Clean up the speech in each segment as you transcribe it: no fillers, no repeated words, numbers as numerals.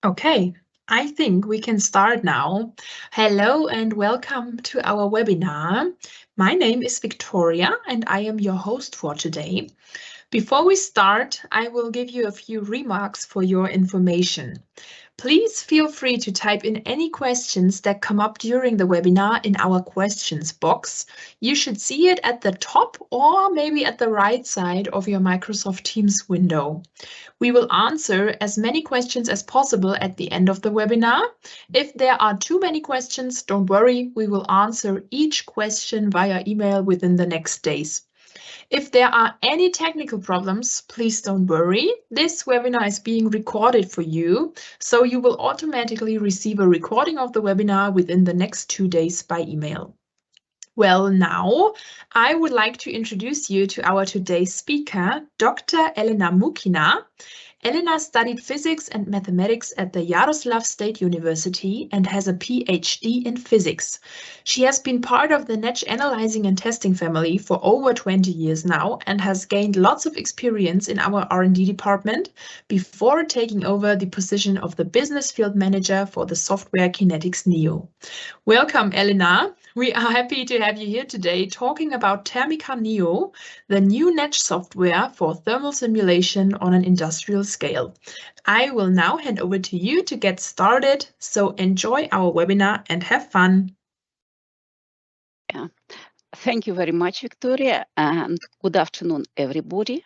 Okay, I think we can start now. Hello and welcome to our webinar. My name is Victoria and I am your host for today. Before we start, I will give you a few remarks for your information. Please feel free to type in any questions that come up during the webinar in our questions box. You should see it at the top or maybe at the right side of your Microsoft Teams window. We will answer as many questions as possible at the end of the webinar. If there are too many questions, don't worry, we will answer each question via email within the next days. If there are any technical problems, please don't worry. This webinar is being recorded for you, so you will automatically receive a recording of the webinar within the next 2 days by email. Well, now I would like to introduce you to our today's speaker, Dr. Elena Mukina. Elena studied physics and mathematics at the Yaroslav State University and has a PhD in physics. She has been part of the NETZSCH analyzing and testing family for over 20 years now and has gained lots of experience in our R&D department before taking over the position of the business field manager for the software Kinetics Neo. Welcome, Elena. We are happy to have you here today talking about Termica Neo, the new NETZSCH software for thermal simulation on an industrial scale. I will now hand over to you to get started, so enjoy our webinar and have fun. Yeah. Thank you very much, Victoria, and good afternoon, everybody.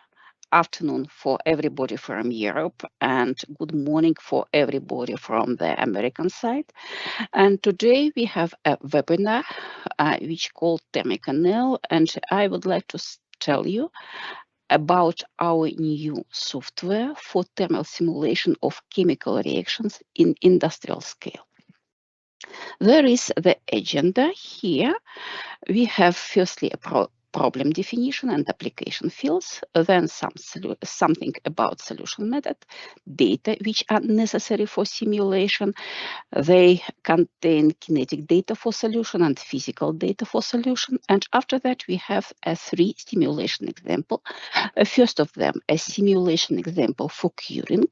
Afternoon for everybody from Europe, and good morning for everybody from the American side. And today we have a webinar which called Termica Neo, and I would like to tell you about our new software for thermal simulation of chemical reactions in industrial scale. There is the agenda here. We have firstly a problem definition and application fields, then something about solution method, data which are necessary for simulation. They contain kinetic data for solution and physical data for solution. And after that, we have a 3 simulation example. First of them, a simulation example for curing.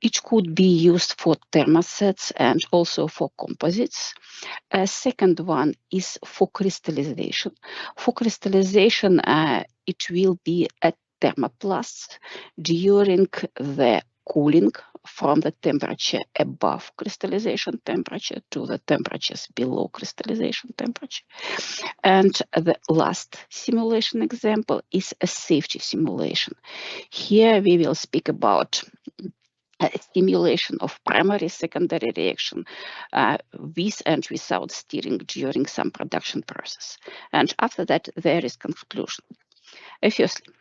It could be used for thermosets and also for composites. A second one is for crystallization. For crystallization, it will be a thermoplast during the cooling from the temperature above crystallization temperature to the temperatures below crystallization temperature. And the last simulation example is a safety simulation. Here we will speak about simulation of primary, secondary reaction with and without steering during some production process. And after that, there is conclusion. Firstly,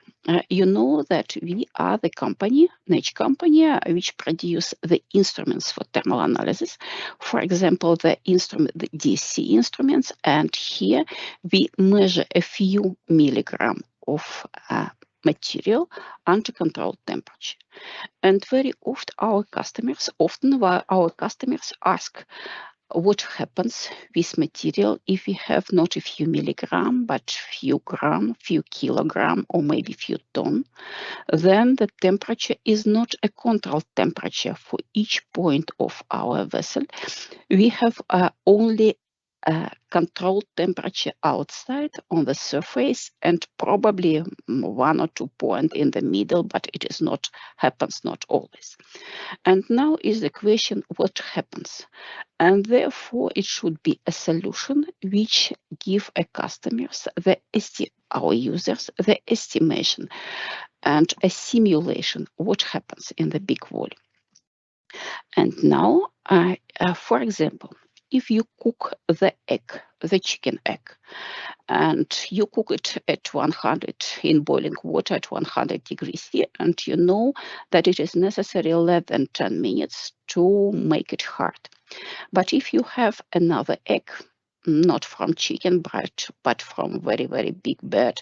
you know that we are the company, NETZSCH company, which produce the instruments for thermal analysis. For example, the DSC instruments, and here we measure a few milligrams of material under controlled temperature. And very often our customers ask what happens with material if we have not a few milligram, but few gram, few kilogram, or maybe few ton. Then the temperature is not a controlled temperature for each point of our vessel. We have only controlled temperature outside on the surface and probably 1 or 2 points in the middle, but it is not happens not always. And now is the question, what happens? And therefore it should be a solution which give a customers, our users, the estimation and a simulation what happens in the big volume. And now, for example, if you cook the egg, the chicken egg, and you cook it at 100 in boiling water at 100 degrees C, and you know that it is necessary less than 10 minutes to make it hard. But if you have another egg, not from chicken, but from very, very big bird,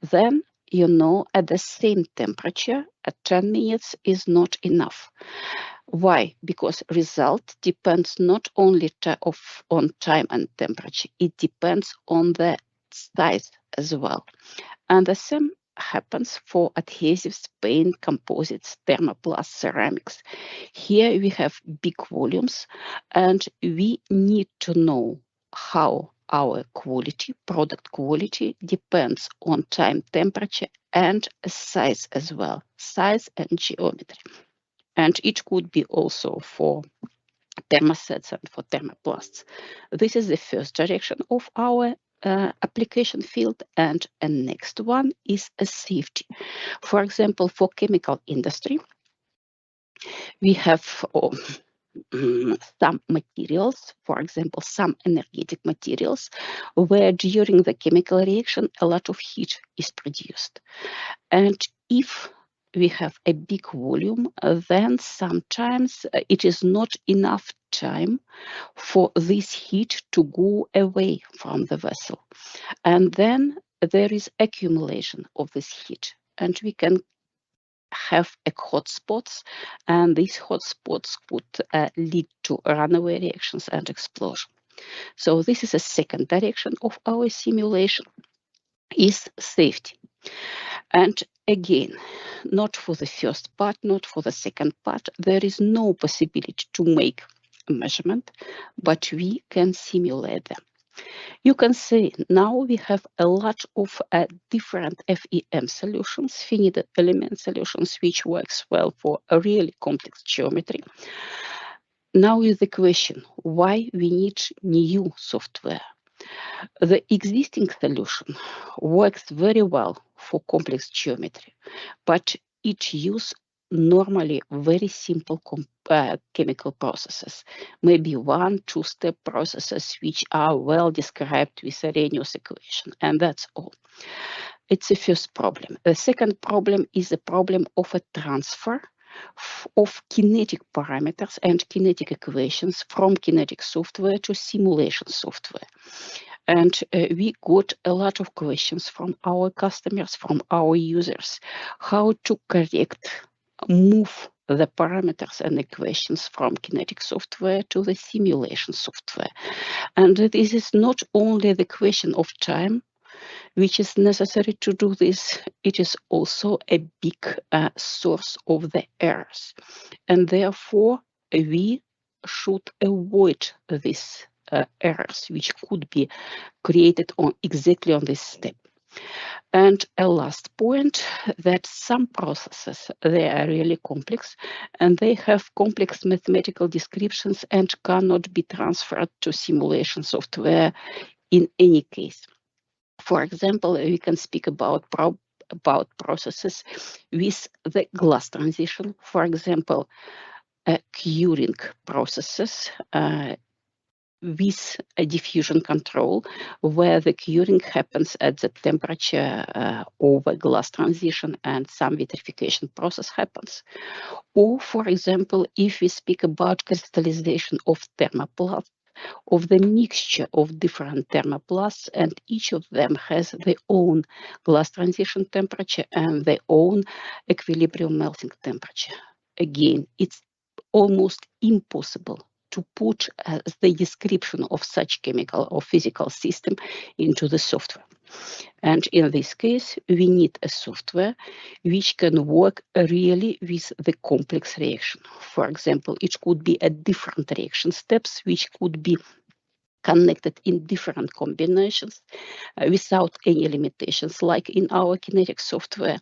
then you know at the same temperature at 10 minutes is not enough. Why? Because result depends not only on time and temperature, it depends on the size as well. And the same happens for adhesives, paint, composites, thermoplast, ceramics. Here we have big volumes, and we need to know how our quality, product quality, depends on time, temperature, and size as well, size and geometry. And it could be also for thermosets and for thermoplasts. This is the first direction of our application field, and a next one is a safety. For example, for chemical industry, we have some materials, for example, some energetic materials, where during the chemical reaction a lot of heat is produced. And if we have a big volume, then sometimes it is not enough time for this heat to go away from the vessel. And then there is accumulation of this heat, and we can have hotspots, and these hotspots could lead to runaway reactions and explosion. So this is a second direction of our simulation, is safety. And again, not for the first part, not for the second part, there is no possibility to make a measurement, but we can simulate them. You can see now we have a lot of different FEM solutions, finite element solutions, which works well for a really complex geometry. Now is the question, why we need new software? The existing solution works very well for complex geometry, but it uses normally very simple chemical processes, maybe 1-2-step processes which are well described with Arrhenius equation, and that's all. It's the first problem. The second problem is the problem of a transfer of kinetic parameters and kinetic equations from kinetic software to simulation software. And we got a lot of questions from our customers, from our users, how to move the parameters and equations from kinetic software to the simulation software. And this is not only the question of time, which is necessary to do this, it is also a big source of the errors. And therefore, we should avoid these errors, which could be created exactly on this step. And a last point, that some processes, they are really complex, and they have complex mathematical descriptions and cannot be transferred to simulation software in any case. For example, we can speak about processes with the glass transition, for example, curing processes with a diffusion control, where the curing happens at the temperature over glass transition and some vitrification process happens. Or, for example, if we speak about crystallization of thermoplasts, of the mixture of different thermoplasts, and each of them has their own glass transition temperature and their own equilibrium melting temperature. Again, it's almost impossible to put the description of such chemical or physical system into the software. And in this case, we need a software which can work really with the complex reaction. For example, it could be a different reaction steps, which could be connected in different combinations without any limitations, like in our kinetic software.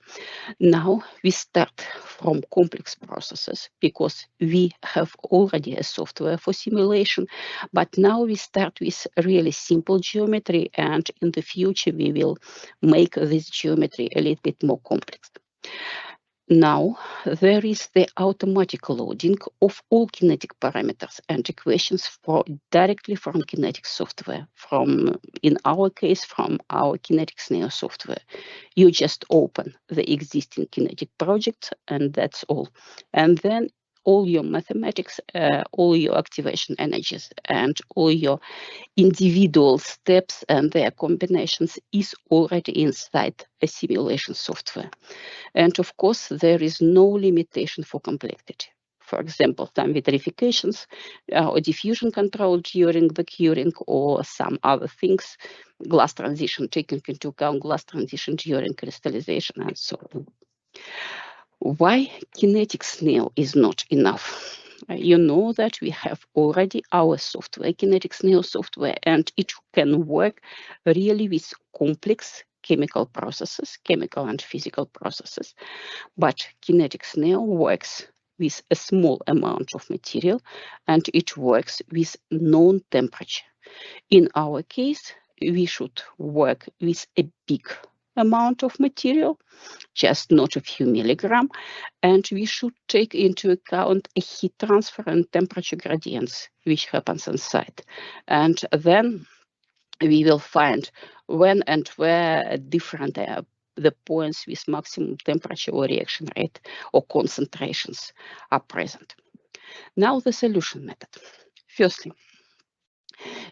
Now we start from complex processes because we have already a software for simulation, but now we start with really simple geometry, and in the future we will make this geometry a little bit more complex. Now, there is the automatic loading of all kinetic parameters and equations directly from kinetic software, in our case, from our Kinetics Neo software. You just open the existing kinetic project, and that's all. And then all your mathematics, all your activation energies, and all your individual steps and their combinations is already inside a simulation software. And of course, there is no limitation for complexity. for example, some vitrifications or diffusion control during the curing, or some other things, glass transition, taking into account glass transition during crystallization and so on. Why Kinetics Neo is not enough? You know that we have already our software, Kinetics Neo software, and it can work really with complex chemical processes, chemical and physical processes. But Kinetics Neo works with a small amount of material, and it works with known temperature. In our case, we should work with a big amount of material, just not a few milligrams, and we should take into account a heat transfer and temperature gradients which happens inside. And then we will find when and where different the points with maximum temperature or reaction rate or concentrations are present. Now the solution method. Firstly,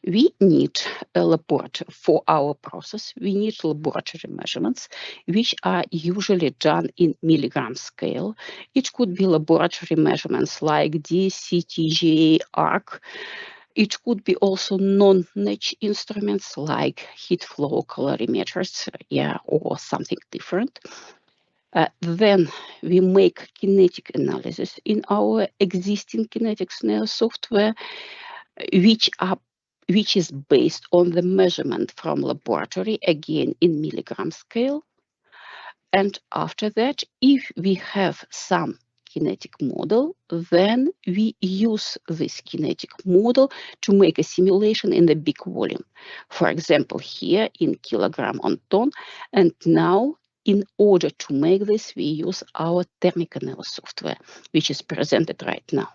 we need a laboratory for our process. We need laboratory measurements, which are usually done in milligram scale. It could be laboratory measurements like DCTGA arc. It could be also non-NETZSCH instruments like heat flow colorimeters, or something different. Then we make kinetic analysis in our existing Kinetics Neo software, which is based on the measurement from laboratory, again in milligram scale. And after that, if we have some kinetic model, then we use this kinetic model to make a simulation in the big volume. For example, here in kilogram on ton. And now, in order to make this, we use our Termica Neo software, which is presented right now.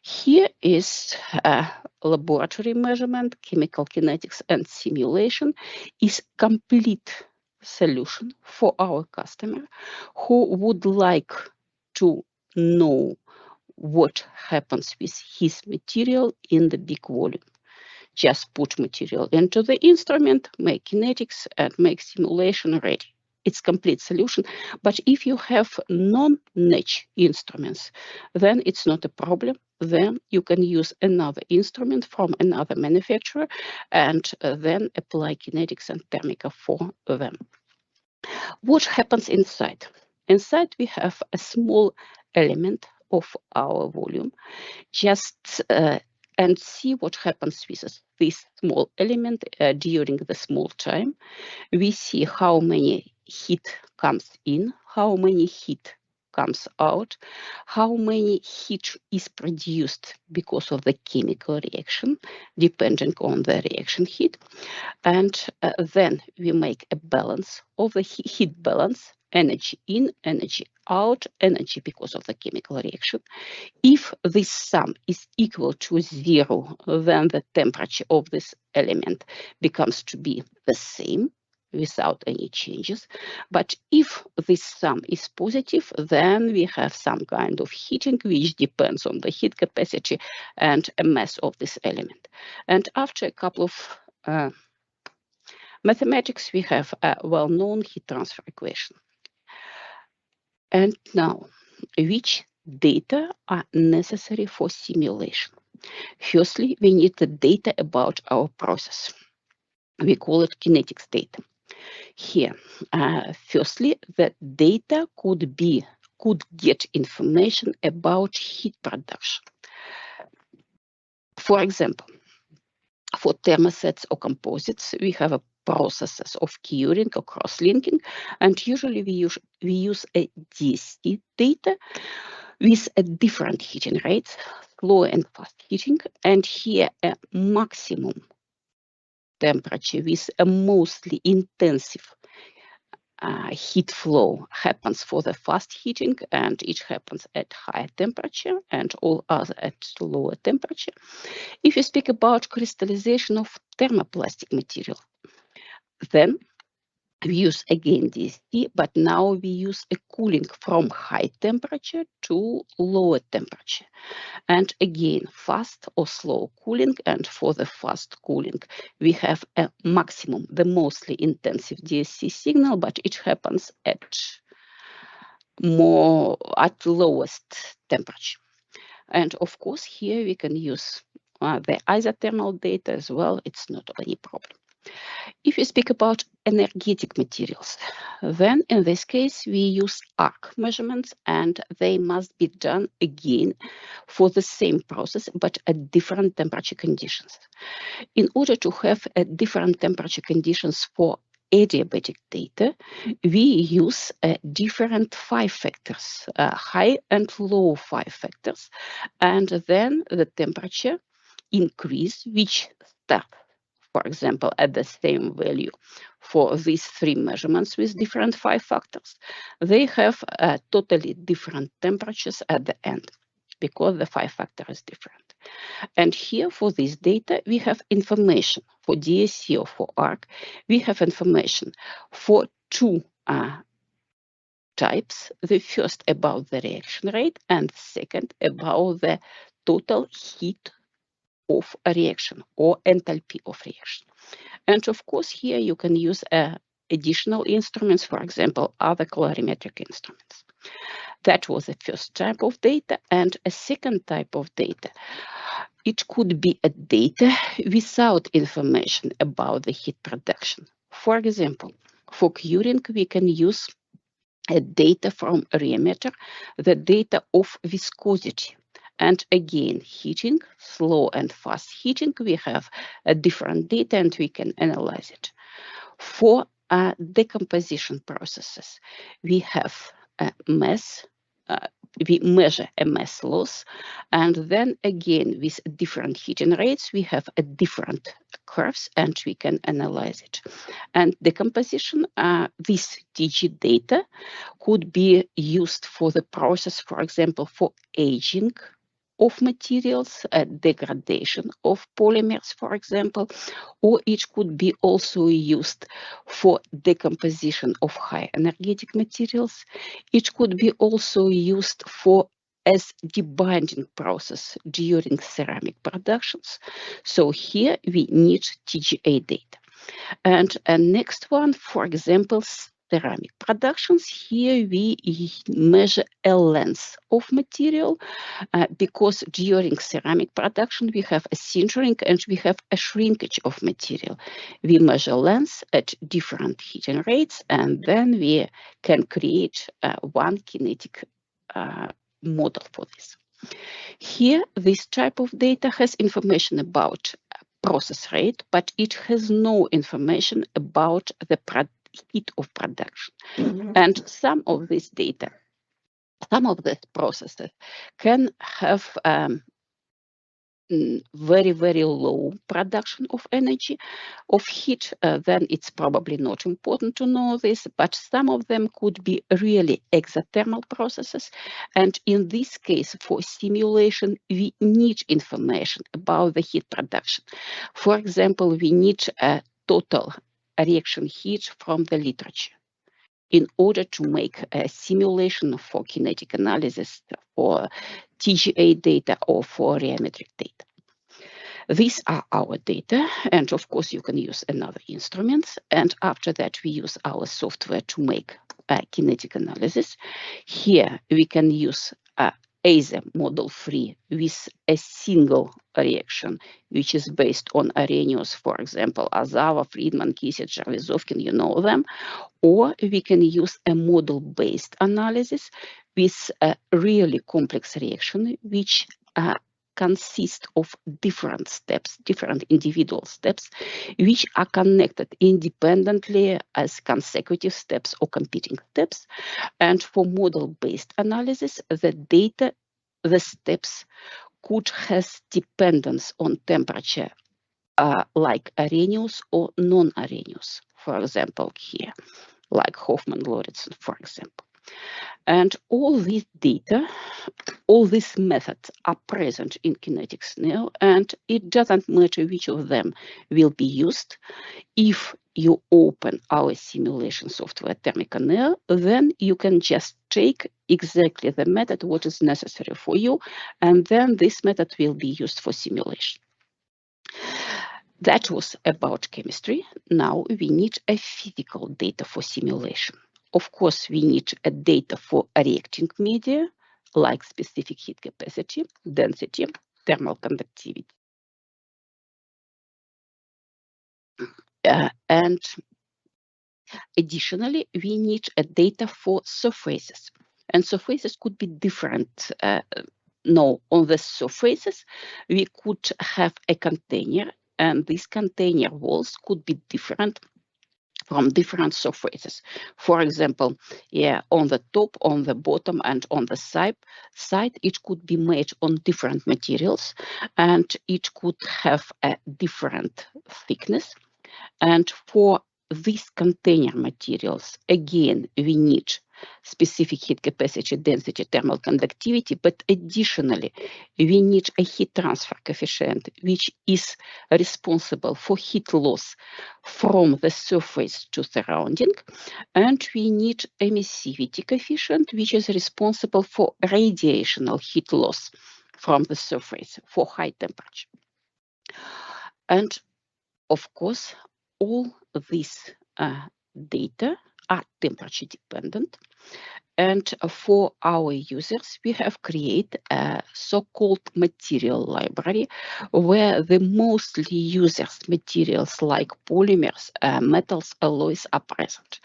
Here is a laboratory measurement, chemical kinetics and simulation is complete solution for our customer who would like to know what happens with his material in the big volume. Just put material into the instrument, make kinetics and make simulation ready. It's complete solution. But if you have non-NETZSCH instruments, then it's not a problem. Then you can use another instrument from another manufacturer and then apply kinetics and Termica for them. What happens inside? Inside we have a small element of our volume. Just and see what happens with this small element during the small time. We see how many heat comes in, how many heat comes out, how many heat is produced because of the chemical reaction, depending on the reaction heat. And then we make a balance of the heat balance, energy in, energy out, energy because of the chemical reaction. If this sum is equal to 0, then the temperature of this element becomes to be the same without any changes. But if this sum is positive, then we have some kind of heating, which depends on the heat capacity and a mass of this element. And after a couple of mathematics, we have a well-known heat transfer equation. And now, which data are necessary for simulation? Firstly, we need the data about our process. We call it kinetics data. Here, firstly, the data could get information about heat production. For example, for thermosets or composites, we have a processes of curing or cross-linking, and usually we use a DST data with a different heating rates, slow and fast heating, and here a maximum temperature with a mostly intensive heat flow happens for the fast heating, and it happens at higher temperature and all other at lower temperature. If you speak about crystallization of thermoplastic material, then we use again DST, but now we use a cooling from high temperature to lower temperature. And again, fast or slow cooling. And for the fast cooling, we have a maximum, the mostly intensive DST signal, but it happens at lowest temperature. And of course, here we can use the isothermal data as well. It's not any problem. If you speak about energetic materials, then in this case, we use arc measurements, and they must be done again for the same process, but at different temperature conditions. In order to have different temperature conditions for adiabatic data, we use different phi factors, high and low phi factors, and then the temperature increase, which start, for example, at the same value for these three measurements with different phi factors, they have totally different temperatures at the end because the phi factor is different. And here for this data, we have information for DSC or for ARC. We have information for two types. The first about the reaction rate, and second about the total heat of a reaction or enthalpy of reaction. And of course, here you can use additional instruments, for example, other colorimetric instruments. That was the first type of data. And a second type of data, it could be a data without information about the heat production. For example, for curing, we can use a data from a reameter, the data of viscosity. And again, heating, slow and fast heating, we have a different data and we can analyze it. For decomposition processes, we have a mass, we measure a mass loss, and then again, with different heating rates, we have a different curves and we can analyze it. And decomposition, this TG data could be used for the process, for example, for aging of materials, degradation of polymers, for example, or it could be also used for decomposition of high energetic materials. It could be also used for as debinding process during ceramic productions. So here we need TGA data. And next one, for example, ceramic productions. Here we measure a length of material because during ceramic production we have a sintering and we have a shrinkage of material. We measure length at different heating rates, and then we can create one kinetic model for this. Here, this type of data has information about process rate, but it has no information about the heat of production. And some of this data, some of the processes can have very, very low production of energy, of heat, then it's probably not important to know this, but some of them could be really exothermal processes. And in this case, for simulation, we need information about the heat production. For example, we need a total reaction heat from the literature in order to make a simulation for kinetic analysis, for TGA data or for reametric data. These are our data, and of course you can use another instruments, and after that we use our software to make a kinetic analysis. Here we can use either model free with a single reaction, which is based on Arrhenius, for example, Azawa, Friedman, Kisich, Jarvizovkin, you know them, or we can use a model-based analysis with a really complex reaction, which consist of different steps, different individual steps, which are connected independently as consecutive steps or competing steps. And for model-based analysis, the data, the steps could have dependence on temperature, like Arrhenius or non-Arrhenius, for example, here, like Hoffman-Lauritsen, for example. And all this data, all these methods are present in Kinetics Neo, and it doesn't matter which of them will be used. If you open our simulation software Termica Neo, then you can just take exactly the method what is necessary for you, and then this method will be used for simulation. That was about chemistry. Now we need a physical data for simulation. Of course, we need a data for a reacting media, like specific heat capacity, density, thermal conductivity. And additionally, we need data for surfaces. And surfaces could be different. Now, on the surfaces, we could have a container, and these container walls could be different from different surfaces. For example, on the top, on the bottom, and on the side, it could be made on different materials, and it could have a different thickness. And for these container materials, again, we need specific heat capacity, density, thermal conductivity, but additionally, we need a heat transfer coefficient, which is responsible for heat loss from the surface to surrounding. And we need emissivity coefficient, which is responsible for radiational heat loss from the surface for high temperature. And of course, all these data are temperature dependent. And for our users, we have created a so-called material library where the mostly users materials like polymers, metals, alloys are present.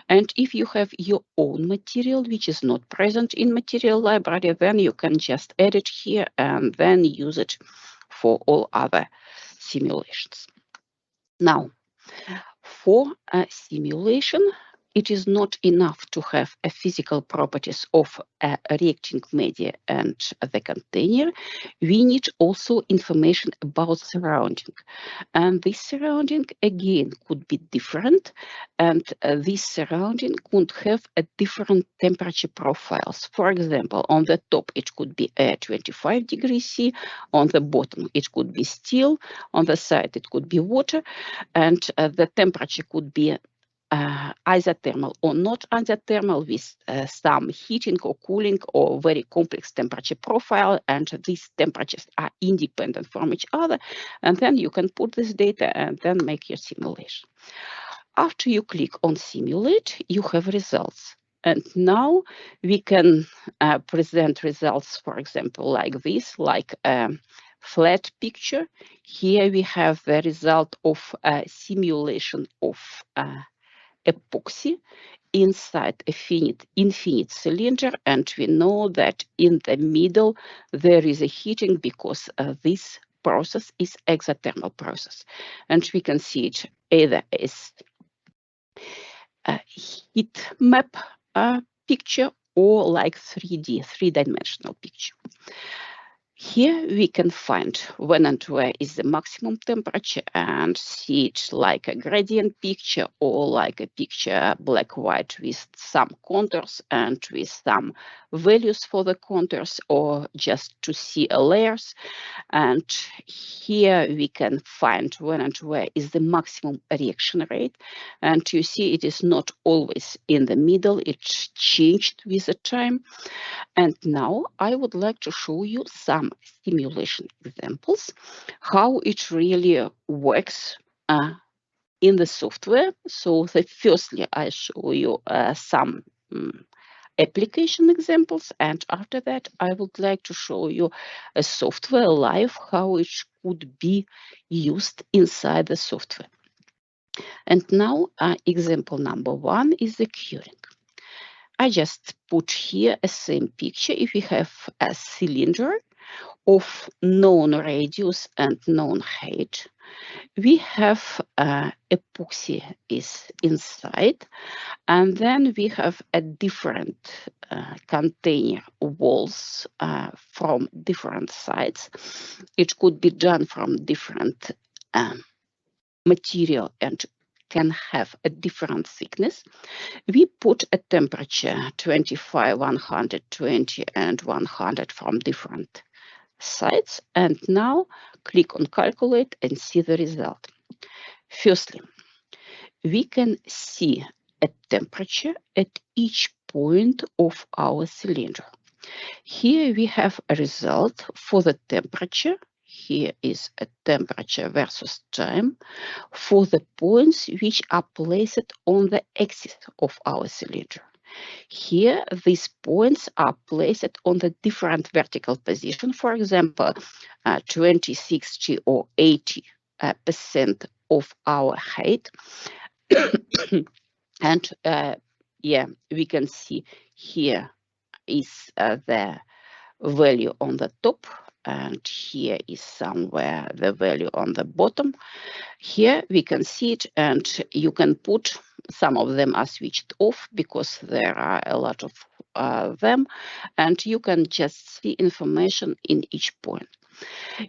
And if you have your own material which is not present in material library, then you can just add it here and then use it for all other simulations. Now, for a simulation, it is not enough to have a physical properties of a reacting media and the container. We need also information about surrounding. And this surrounding, again, could be different. And this surrounding could have a different temperature profiles. For example, on the top, it could be 25 degrees C. On the bottom, it could be steel. On the side, it could be water. And the temperature could be isothermal or not isothermal with some heating or cooling or very complex temperature profile, and these temperatures are independent from each other. And then you can put this data and then make your simulation. After you click on simulate, you have results. And now we can present results, for example, like this, like a flat picture. Here we have the result of a simulation of epoxy inside a infinite cylinder, and we know that in the middle there is a heating because this process is exothermal process, and we can see it either as a heat map picture or like 3D, three-dimensional picture. Here we can find when and where is the maximum temperature and see it like a gradient picture or like a picture black-white with some contours and with some values for the contours, or just to see layers. And here we can find when and where is the maximum reaction rate. And you see it is not always in the middle, it's changed with the time. And now I would like to show you some simulation examples, how it really works in the software. So firstly, I show you some application examples, and after that, I would like to show you a software live, how it could be used inside the software. And now example number 1 is the curing. I just put here a same picture. If we have a cylinder of known radius and known height, we have epoxy is inside, and then we have a different container walls from different sides. It could be done from different material and can have a different thickness. We put a temperature 25, 120 and 100 from different sides, and now click on calculate and see the result. Firstly, we can see a temperature at each point of our cylinder. Here we have a result for the temperature. Here is a temperature versus time for the points which are placed on the axis of our cylinder. Here, these points are placed on the different vertical position. For example, 20, 60 or 80% of our height. And yeah, we can see here is the value on the top, and here is somewhere the value on the bottom. Here we can see it, and you can put, some of them are switched off because there are a lot of them, and you can just see information in each point.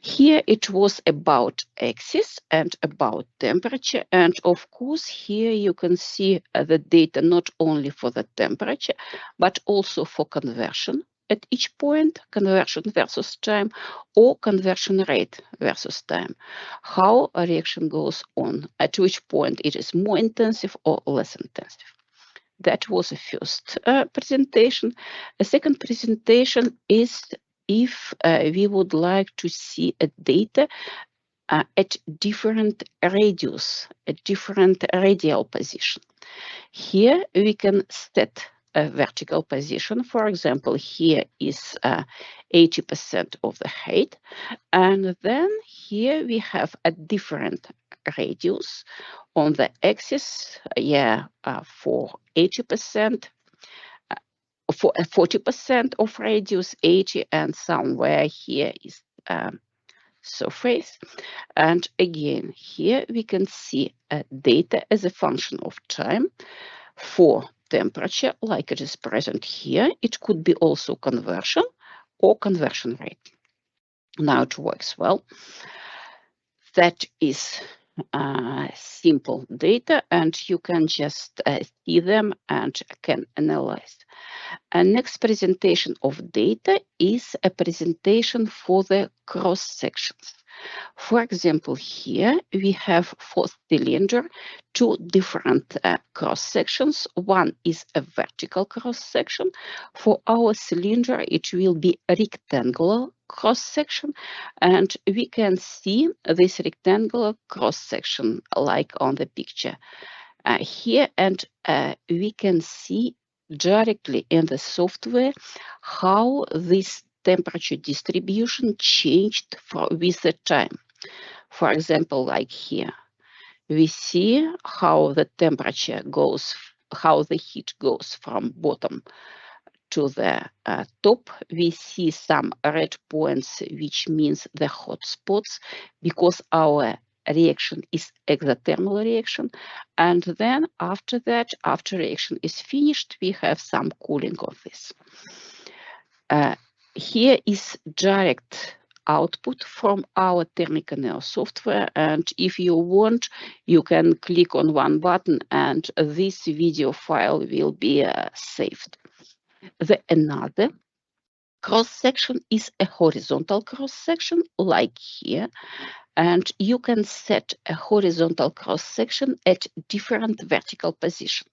Here it was about axis and about temperature, and of course here you can see the data not only for the temperature but also for conversion at each point, conversion versus time, or conversion rate versus time, how a reaction goes on, at which point it is more intensive or less intensive. That was the first presentation. A second presentation is if we would like to see a data at different radius, at different radial position. Here we can set a vertical position. For example, here is 80% of the height. And then here we have a different radius on the axis, for 80%, for 40% of radius, 80, and somewhere here is surface. And again, here we can see data as a function of time for temperature, like it is present here. It could be also conversion or conversion rate. Now it works well. That is simple data, and you can just see them and can analyze. And next presentation of data is a presentation for the cross sections. For example, here we have for cylinder two different cross sections. One is a vertical cross section. For our cylinder, it will be a rectangular cross section, and we can see this rectangular cross section like on the picture here, and we can see directly in the software how this temperature distribution changed with the time. For example, like here, we see how the temperature goes, how the heat goes from bottom to the top. We see some red points, which means the hot spots, because our reaction is exothermal reaction. And then after that, after reaction is finished, we have some cooling of this. Here is direct output from our Termica Neo software, and if you want, you can click on one button and this video file will be saved. Another cross section is a horizontal cross section like here, and you can set a horizontal cross section at different vertical position.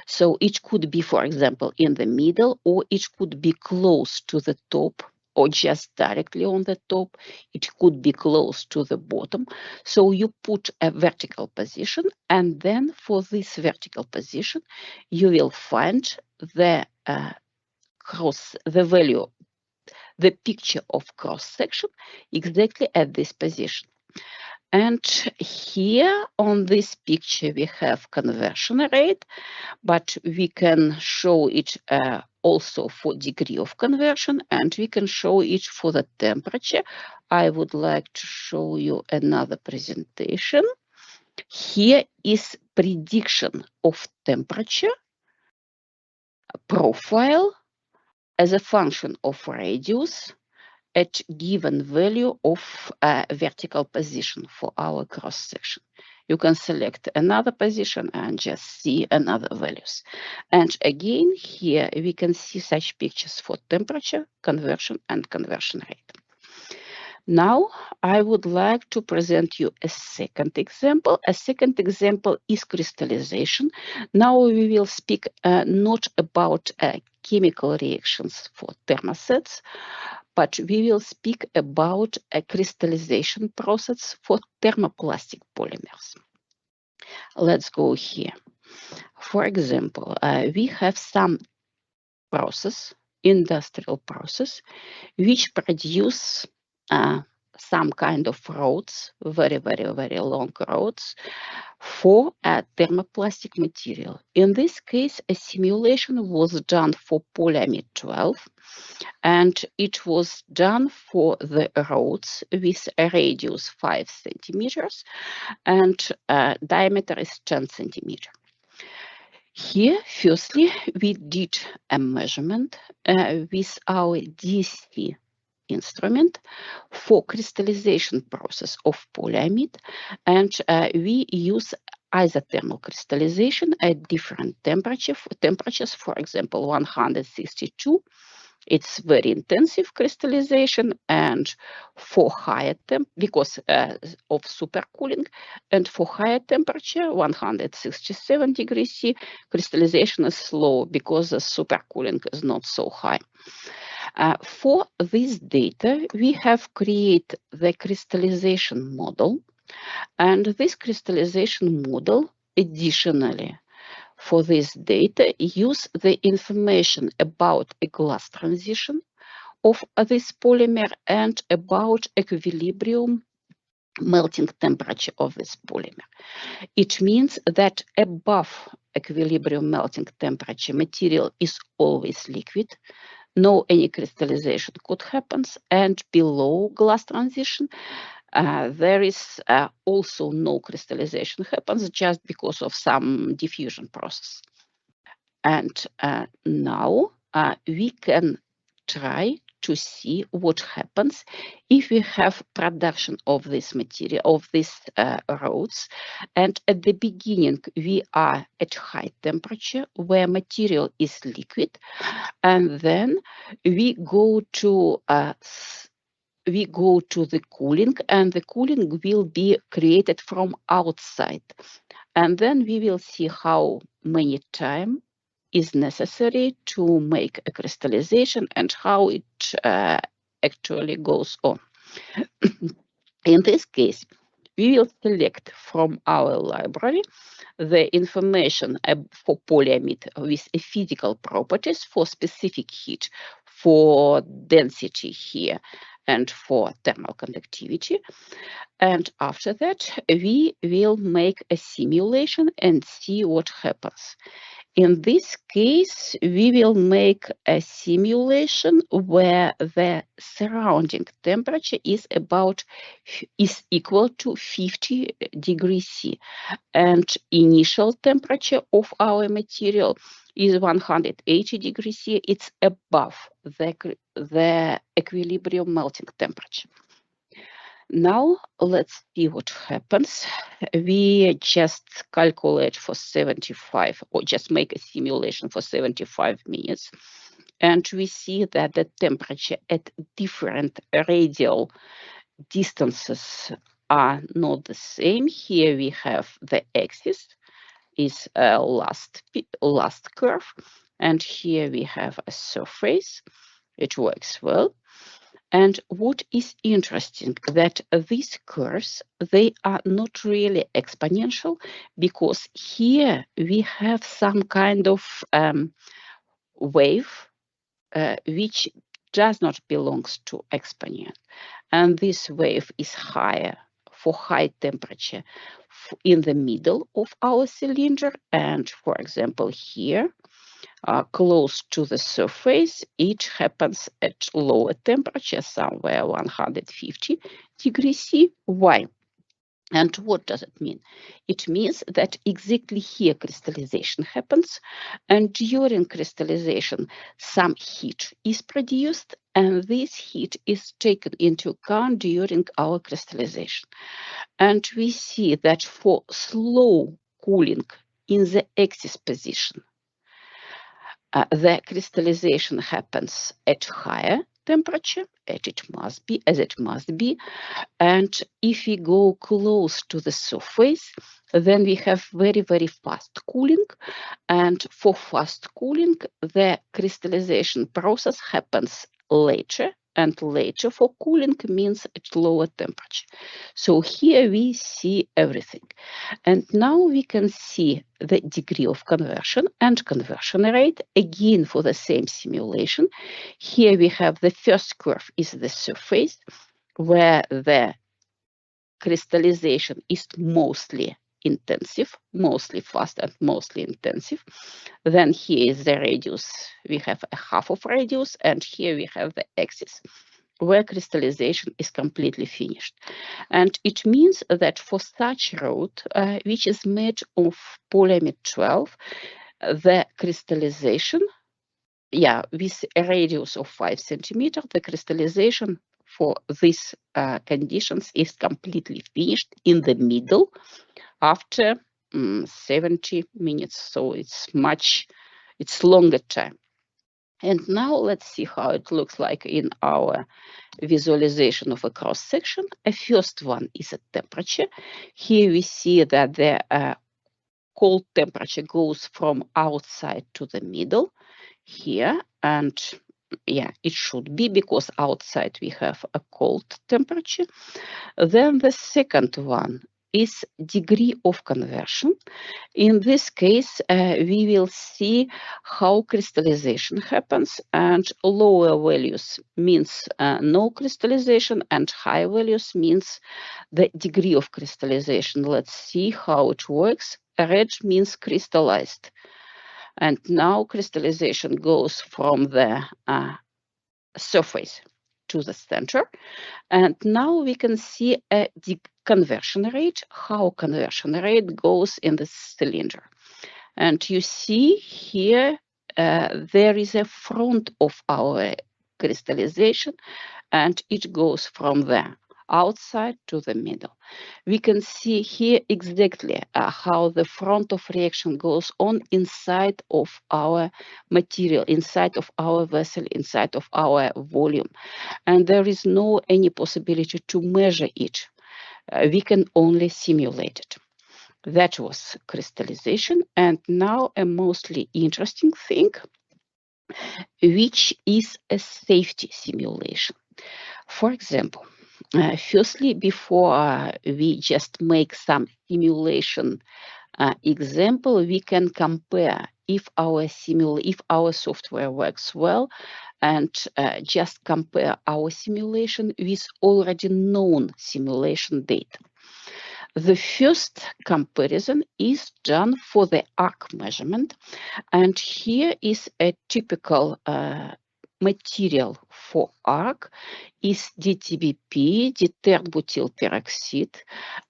So it could be, for example, in the middle, or it could be close to the top, or just directly on the top. It could be close to the bottom. So you put a vertical position, and then for this vertical position, you will find the value, the picture of cross section exactly at this position. And here on this picture, we have conversion rate, but we can show it also for degree of conversion, and we can show it for the temperature. I would like to show you another presentation. Here is prediction of temperature profile as a function of radius at given value of vertical position for our cross section. You can select another position and just see another values. And again, here we can see such pictures for temperature, conversion, and conversion rate. Now, I would like to present you a second example. A second example is crystallization. Now we will speak not about chemical reactions for thermosets, but we will speak about a crystallization process for thermoplastic polymers. Let's go here. For example, we have some process, industrial process, which produce some kind of rods, very, very, very long rods for a thermoplastic material. In this case, a simulation was done for polyamide 12, and it was done for the rods with a radius 5 centimeters and diameter is 10 centimeters. Here, firstly, we did a measurement with our DC instrument for crystallization process of polyamide, and we use isothermal crystallization at different temperatures, for example, 162. It's very intensive crystallization, and for higher temp, because of supercooling, and for higher temperature, 167 degrees C, crystallization is slow because the supercooling is not so high. For this data, we have created the crystallization model, and this crystallization model additionally for this data use the information about a glass transition of this polymer and about equilibrium melting temperature of this polymer. It means that above equilibrium melting temperature material is always liquid, no any crystallization could happen, and below glass transition there is also no crystallization happens just because of some diffusion process. And now we can try to see what happens if we have production of this material, of these rods. And at the beginning, we are at high temperature where material is liquid. And then we go to the cooling, and the cooling will be created from outside. And then we will see how many time is necessary to make a crystallization and how it actually goes on. In this case, we will select from our library the information for polyamide with physical properties for specific heat, for density here, and for thermal conductivity. And after that, we will make a simulation and see what happens. In this case, we will make a simulation where the surrounding temperature is equal to 50 degrees C, and initial temperature of our material is 180 degrees C. It's above the equilibrium melting temperature. Now let's see what happens. We just calculate for 75, or just make a simulation for 75 minutes. And we see that the temperature at different radial distances are not the same. Here we have the axis is a last curve. And here we have a surface. It works well. And what is interesting that these curves, they are not really exponential, because here we have some kind of wave which does not belong to exponent. And this wave is higher for high temperature in the middle of our cylinder. And for example, here, close to the surface, it happens at lower temperature, somewhere 150 degrees C. Why? And what does it mean? It means that exactly here crystallization happens, and during crystallization some heat is produced, and this heat is taken into account during our crystallization. And we see that for slow cooling in the axis position, the crystallization happens at higher temperature, as it must be. And if we go close to the surface, then we have very, very fast cooling. And for fast cooling, the crystallization process happens later and later for cooling means at lower temperature. So here we see everything. And now we can see the degree of conversion and conversion rate, again for the same simulation. Here we have the first curve is the surface, where the crystallization is mostly intensive, mostly fast and mostly intensive. Then here is the radius. We have a half of radius, and here we have the axis where crystallization is completely finished. And it means that for such rod, which is made of polyamide 12, the crystallization, with a radius of 5 centimeters, the crystallization for these conditions is completely finished in the middle after 70 minutes. So it's longer time. And now let's see how it looks like in our visualization of a cross section. A first one is a temperature. Here we see that the cold temperature goes from outside to the middle here, and it should be, because outside we have a cold temperature. Then the second one is degree of conversion. In this case, we will see how crystallization happens, and lower values means no crystallization, and high values means the degree of crystallization. Let's see how it works. Red means crystallized. And now crystallization goes from the surface to the center. And now we can see a conversion rate, how conversion rate goes in the cylinder. And you see here, there is a front of our crystallization, and it goes from the outside to the middle. We can see here exactly how the front of reaction goes on inside of our material, inside of our vessel, inside of our volume. And there is no any possibility to measure it. We can only simulate it. That was crystallization. And now a mostly interesting thing, which is a safety simulation. For example, firstly, before we just make some simulation example, we can compare if our software works well, and just compare our simulation with already known simulation data. The first comparison is done for the arc measurement, and here is a typical material for arc is DTBP, diterbutyl peroxide,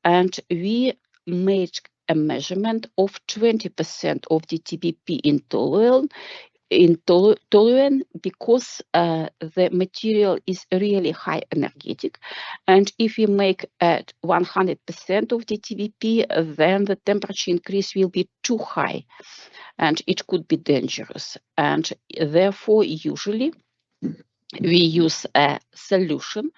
and we made a measurement of 20% of DTBP in toluene because the material is really high energetic, and if we make at 100% of DTBP, then the temperature increase will be too high and it could be dangerous, and therefore usually we use a solution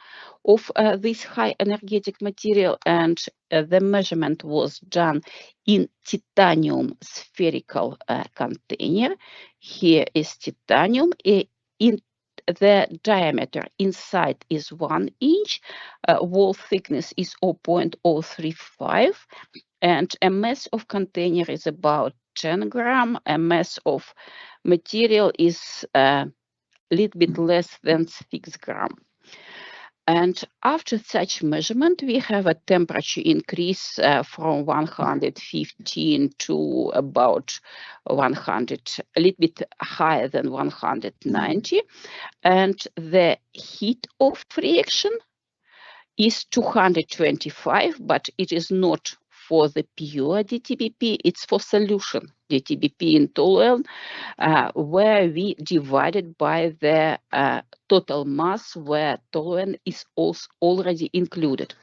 of this high energetic material, and the measurement was done in titanium spherical container. Here is titanium. In the diameter inside is 1 inch, wall thickness is 0.035, and a mass of container is about 10 grams. A mass of material is little bit less than 6 grams. And after such measurement, we have a temperature increase from 115 to about 100, a little bit higher than 190. And the heat of reaction is 225, but it is not for the pure DTBP, it's for solution DTBP in toluene, where we divided by the total mass where toluene is also already included.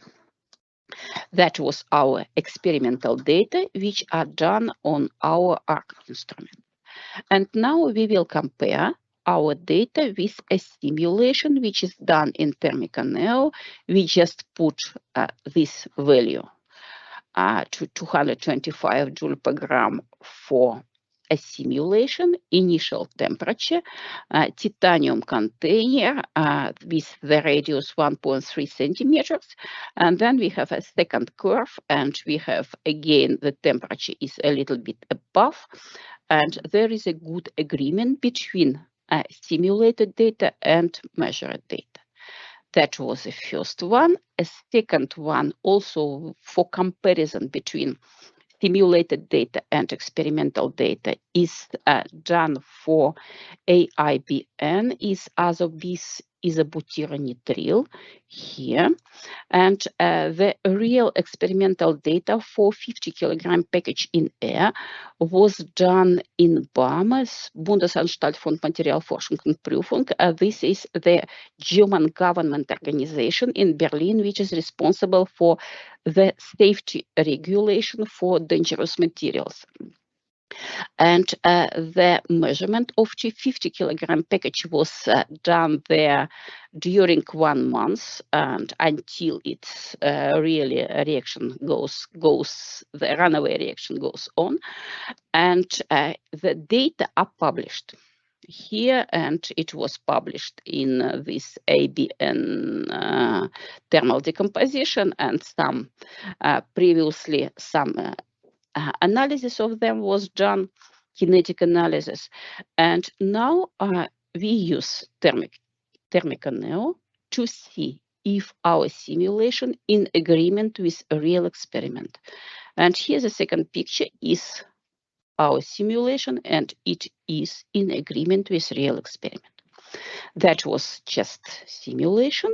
That was our experimental data, which are done on our arc instrument. And now we will compare our data with a simulation which is done in Termica Neo. We just put this value to 225 joule per gram for a simulation, initial temperature, titanium container with the radius 1.3 centimeters. And then we have a second curve, and we have again the temperature is a little bit above. And there is a good agreement between simulated data and measured data. That was the first one. A second one also for comparison between simulated data and experimental data is done for AIBN, is azobis isobutyronitrile here. And the real experimental data for 50 kilogram package in air was done in BAMS, Bundesanstalt für Materialforschung und Prüfung. This is the German government organization in Berlin, which is responsible for the safety regulation for dangerous materials. And the measurement of 50 kilogram package was done there during 1 month, and until its really reaction the runaway reaction goes on, and the data are published here, and it was published in this ABN thermal decomposition, and some previously some analysis of them was done, kinetic analysis. And now we use Termica Neo to see if our simulation in agreement with a real experiment. And here the second picture is our simulation, and it is in agreement with real experiment. That was just simulation.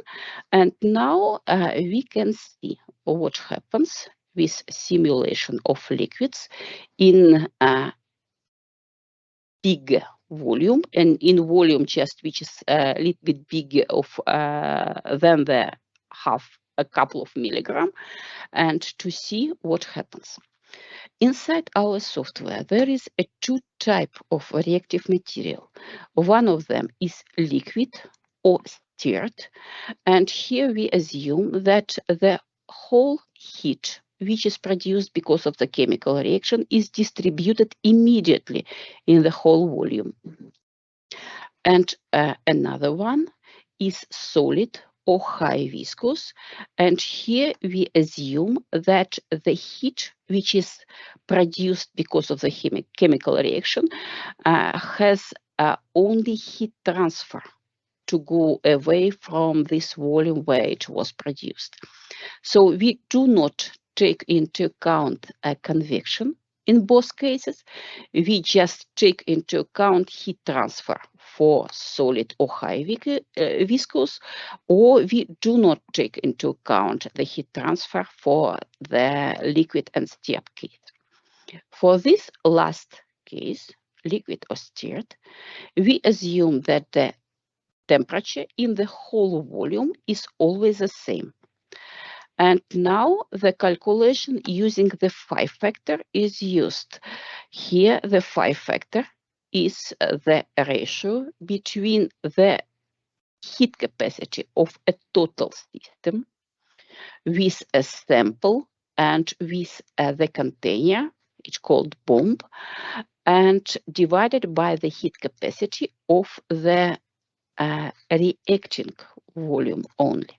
And now we can see what happens with simulation of liquids in big volume, and in volume just which is a little bit bigger than the a couple of milligram, and to see what happens. Inside our software, there is a two type of reactive material. One of them is liquid or stirred, and here we assume that the whole heat which is produced because of the chemical reaction is distributed immediately in the whole volume. And another one is solid or high viscous, and here we assume that the heat which is produced because of the chemical reaction has only heat transfer to go away from this volume where it was produced. So we do not take into account convection in both cases. We just take into account heat transfer for solid or high viscous, or we do not take into account the heat transfer for the liquid and stirred case. For this last case, liquid or stirred, we assume that the temperature in the whole volume is always the same. And now the calculation using the 5 factor is used. Here the 5 factor is the ratio between the heat capacity of a total system with a sample and with the container, it's called bomb, and divided by the heat capacity of the reacting volume only.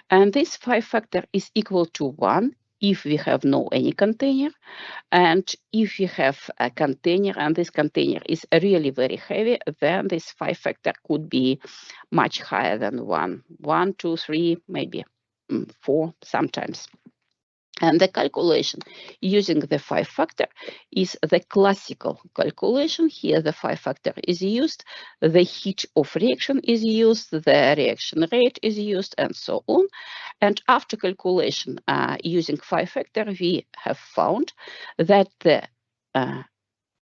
And this 5 factor is equal to 1 if we have no any container, and if we have a container and this container is really very heavy, then this 5 factor could be much higher than 1, 1, 2, 3, maybe 4 sometimes. And the calculation using the 5 factor is the classical calculation. Here the 5 factor is used, the heat of reaction is used, the reaction rate is used, and so on. And after calculation using 5 factor, we have found that the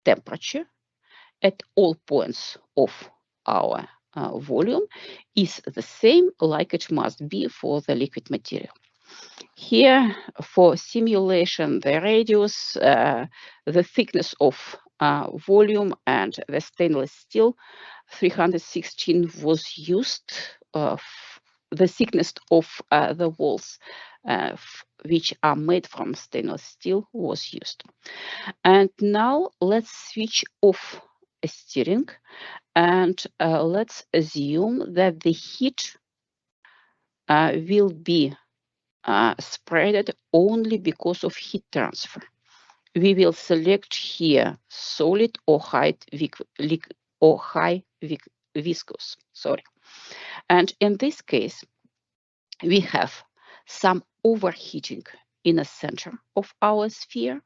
temperature at all points of our volume is the same like it must be for the liquid material. Here, for simulation, the radius, the thickness of volume, and the stainless steel 316 was used. The thickness of the walls which are made from stainless steel was used. And now let's switch off a steering, and let's assume that the heat will be spread only because of heat transfer. We will select here solid or high viscous. Sorry. And in this case, we have some overheating in the center of our sphere.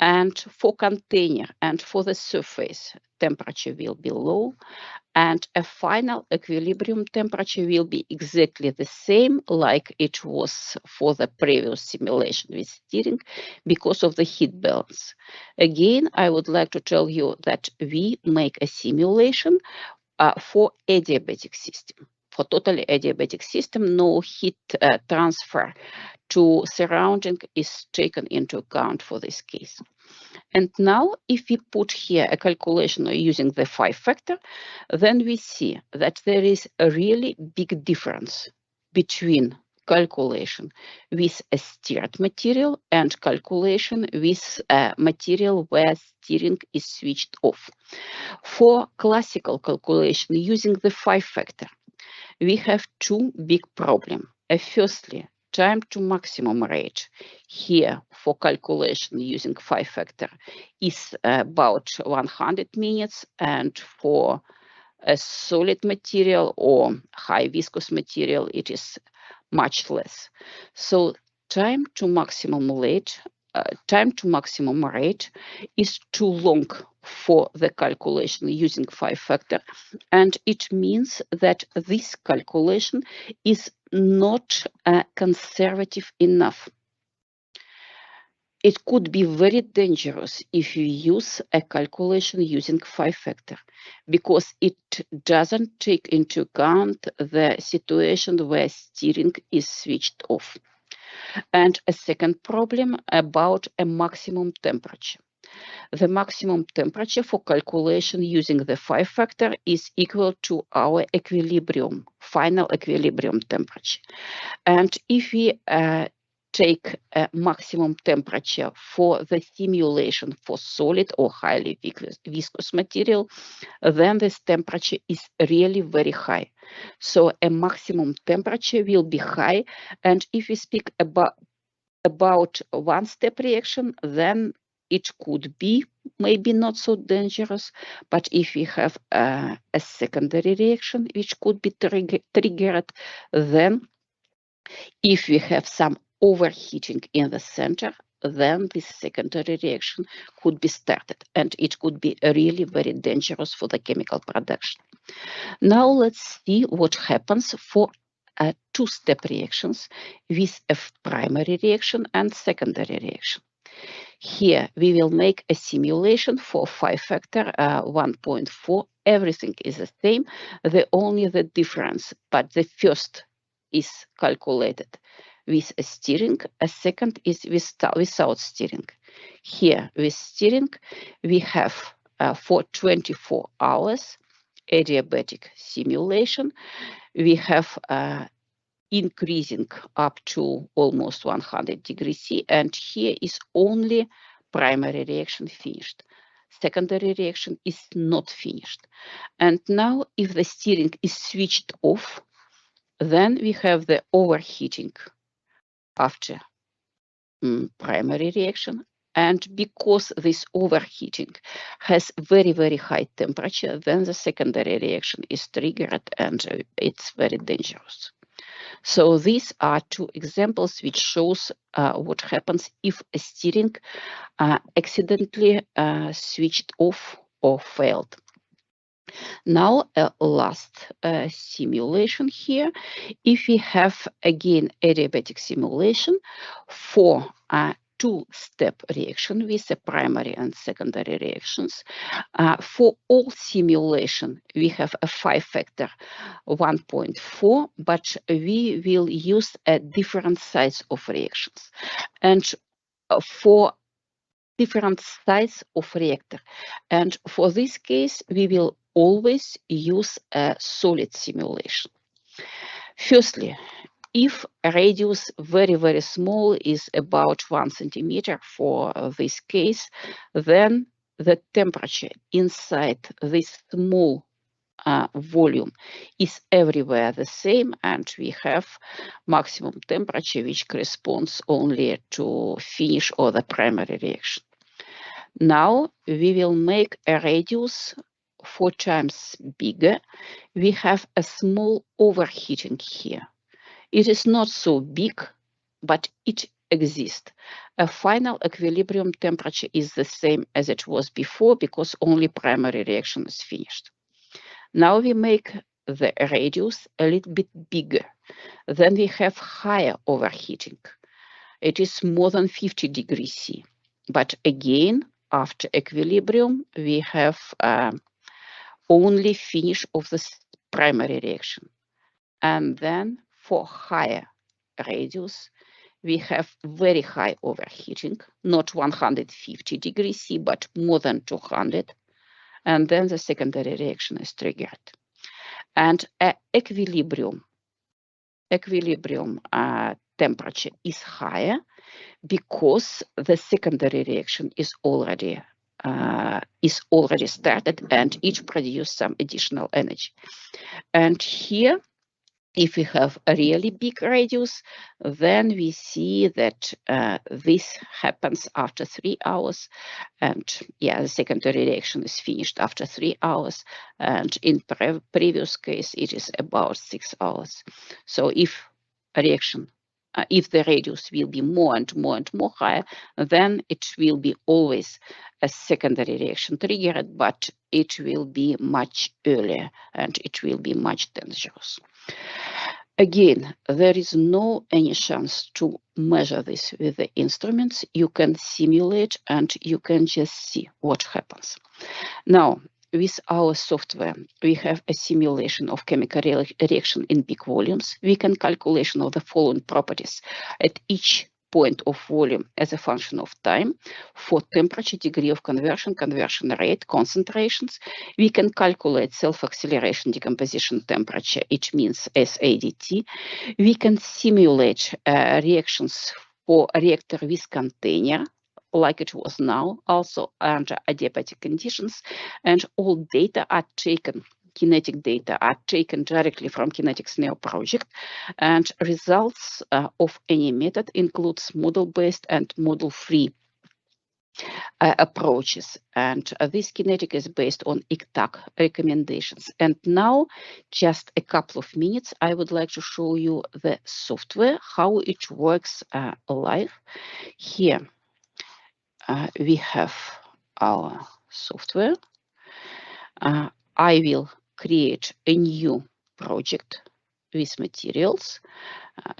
And for container and for the surface, temperature will be low, and a final equilibrium temperature will be exactly the same like it was for the previous simulation with steering because of the heat balance. Again, I would like to tell you that we make a simulation for adiabatic system. For totally adiabatic system, no heat transfer to surrounding is taken into account for this case. And now if we put here a calculation using the 5 factor, then we see that there is a really big difference between calculation with a stirred material and calculation with a material where steering is switched off. For classical calculation using the 5 factor, we have two big problems. Firstly, time to maximum rate here for calculation using 5 factor is about 100 minutes, and for a solid material or high viscous material it is much less. So time to maximum rate is too long for the calculation using 5 factor, and it means that this calculation is not conservative enough. It could be very dangerous if you use a calculation using 5 factor because it doesn't take into account the situation where steering is switched off. And a second problem about a maximum temperature. The maximum temperature for calculation using the 5 factor is equal to our equilibrium, final equilibrium temperature. And if we take a maximum temperature for the simulation for solid or highly viscous material, then this temperature is really very high. So a maximum temperature will be high. And if we speak about one-step reaction, then it could be maybe not so dangerous. But if we have a secondary reaction which could be triggered, then if we have some overheating in the center, then this secondary reaction could be started, and it could be really very dangerous for the chemical production. Now let's see what happens for two-step reactions with a primary reaction and secondary reaction. Here we will make a simulation for 5 factor 1.4. Everything is the same, only the difference, but the first is calculated with a steering, a second is without steering. Here with steering, we have for 24 hours adiabatic simulation. We have increasing up to almost 100 degrees C, and here is only primary reaction finished. Secondary reaction is not finished. And now if the steering is switched off, then we have the overheating after primary reaction. And because this overheating has very, very high temperature, then the secondary reaction is triggered, and it's very dangerous. So these are two examples which shows what happens if a steering accidentally switched off or failed. Now a last simulation here. If we have again adiabatic simulation for a two-step reaction with the primary and secondary reactions, for all simulation we have a 5 factor 1.4, but we will use a different size of reactions, and for different size of reactor. And for this case, we will always use a solid simulation. Firstly, If a radius very, very small is about 1 centimeter for this case, then the temperature inside this small volume is everywhere the same, and we have maximum temperature which corresponds only to finish or the primary reaction. Now we will make a radius 4 times bigger. We have a small overheating here. It is not so big, but it exists. A final equilibrium temperature is the same as it was before because only primary reaction is finished. Now we make the radius a little bit bigger. Then we have higher overheating. It is more than 50 degrees C. But again, after equilibrium, we have only finish of the primary reaction. And then for higher radius, we have very high overheating, not 150 degrees C, but more than 200. And then the secondary reaction is triggered. And equilibrium temperature is higher because the secondary reaction is already started, and it produces some additional energy. And here, if we have a really big radius, then we see that this happens after 3 hours. And yeah, the secondary reaction is finished after 3 hours. And in previous case, it is about 6 hours. So if a reaction, if the radius will be more and more and more higher, then it will be always a secondary reaction triggered, but it will be much earlier and it will be much dangerous. Again, there is no any chance to measure this with the instruments. You can simulate and you can just see what happens. Now, with our software, we have a simulation of chemical reaction in big volumes. We can calculation of the following properties at each point of volume as a function of time for temperature, degree of conversion, conversion rate, concentrations. We can calculate self-acceleration decomposition temperature, it means SADT. We can simulate reactions for a reactor with container, like it was now, also under adiabatic conditions, and all data are taken. Kinetic data are taken directly from Kinetics Neo project, and results of any method includes model-based and model-free approaches. And this kinetic is based on ICTAC recommendations. And now, just a couple of minutes, I would like to show you the software, how it works live. Here we have our software. I will create a new project with materials.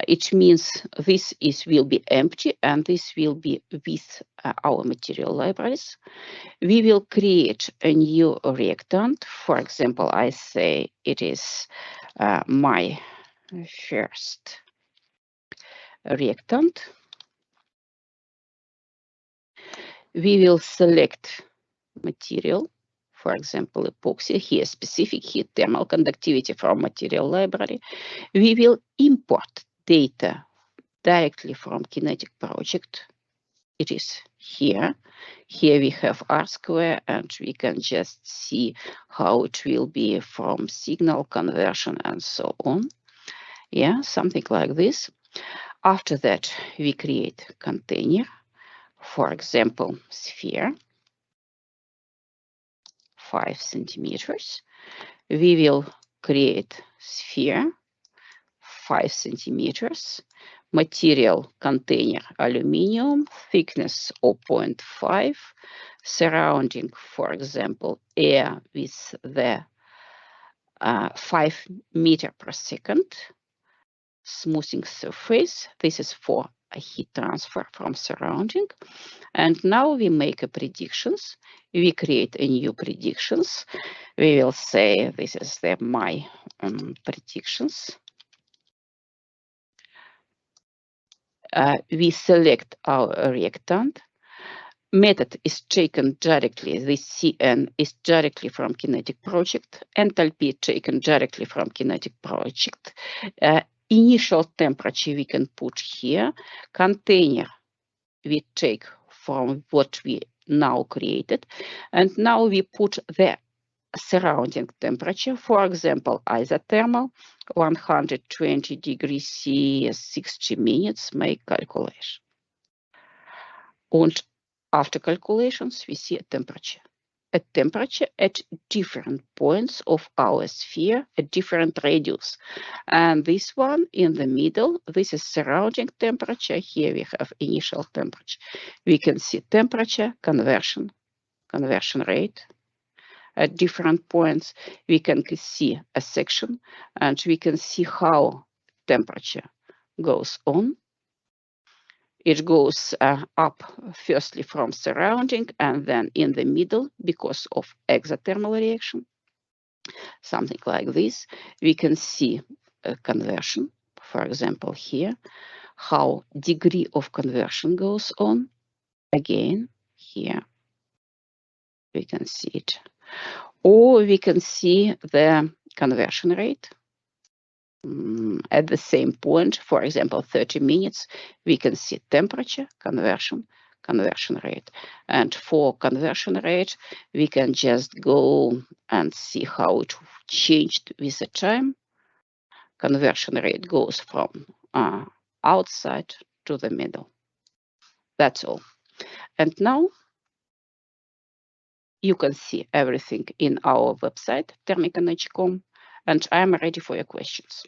It means this will be empty and this will be with our material libraries. We will create a new reactant. For example, I say it is my first reactant. We will select material. For example, epoxy, here specific heat thermal conductivity from material library. We will import data directly from Kinetic project. It is here. Here we have R square, and we can just see how it will be from signal conversion and so on. Yeah, something like this. After that, we create container. For example, sphere. 5 centimeters. We will create sphere 5 centimeters, material container aluminum, thickness 0.5, surrounding, for example, air with the 5 meter per second, smoothing surface. This is for a heat transfer from surrounding. And now we make a predictions. We create a new predictions. We will say this is my predictions. We select our reactant. Method is taken directly. This CN is directly from Kinetic project. Enthalpy taken directly from Kinetic project. initial temperature we can put here. Container we take from what we now created. And now we put the surrounding temperature, for example, isothermal, 120 degrees C, 60 minutes, make calculation. And after calculations, we see a temperature at different points of our sphere, at different radius. And this one in the middle, this is surrounding temperature. Here we have initial temperature. We can see temperature, conversion rate. At different points, we can see a section, and we can see how temperature goes on. It goes up firstly from surrounding and then in the middle because of exothermal reaction, something like this. We can see a conversion, for example, here, how degree of conversion goes on. Again, here, we can see it. Or we can see the conversion rate. At the same point, for example, 30 minutes, we can see temperature, conversion rate. And for conversion rate, we can just go and see how it changed with the time. Conversion rate goes from outside to the middle. That's all. And now you can see everything in our website, termicanetzsch.com, and I'm ready for your questions.